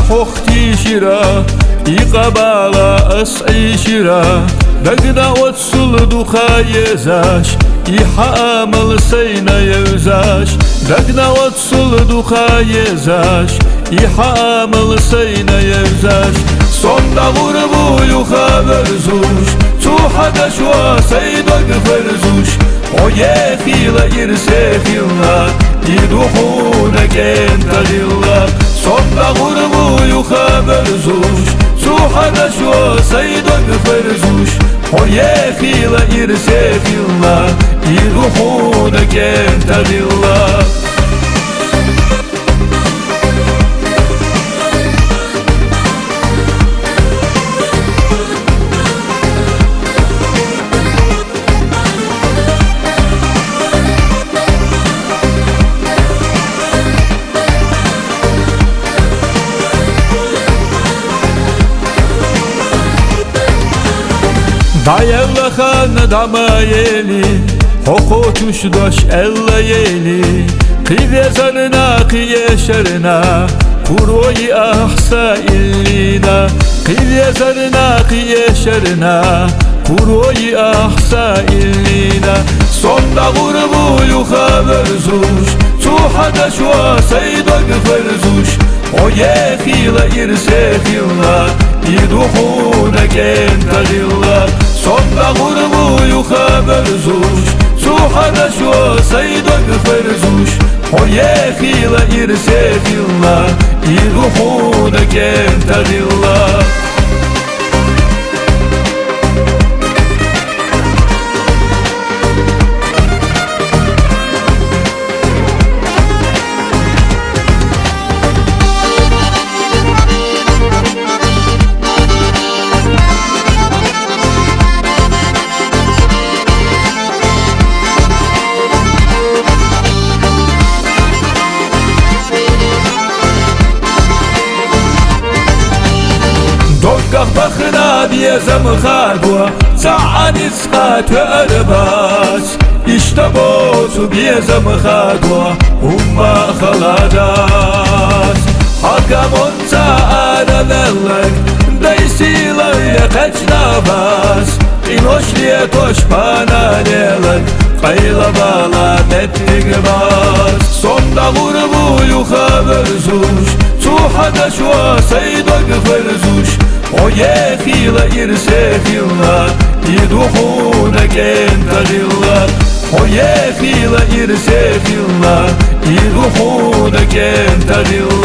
حختي شرا إقبالا أسعي شرا دقنا واتسل دخا يزاش İhamıl seyne yevzaş Dagna otsul duha yezaş İhamıl seyne yevzaş Sonda vurbu yuha verzuş Tuhada şua seydog verzuş O yehila irsehilla İduhuna gentagilla Sonda vurbu yuha verzuş Tuhada şua seydog verzuş O yehila irsehilla İruhuna gentagilla Dayevla khan damayeli Hoko çuşdaş elle yeli Kıve zarına kıye şerina Kuroyi ahsa illina Kıve zarına kıye şerina Kuroyi ahsa illina Sonda gurbu yuha verzuş Tuhada şua seydog verzuş O yehila irsehilla İduhuna gentagilla Sonda gurbu yuha verzuş Tuhada şua seydog verzuş O yehila irsehilla İduhuna gentagilla Dokak bakına diye zamıkhadwa Ta'ani skat ve erbas İşte bozu diye zamıkhadwa Umma khaladas Hakamon ta'ala lellek Daysila yakach nabas İnoşliye toş panalelek Qayla bala netlik bas Sonda gurbu yuha verzuş Tuhada şua seydog verzuş O yehila irsehilla İduhuna gentagilla O yehila irsehilla İduhuna gentagilla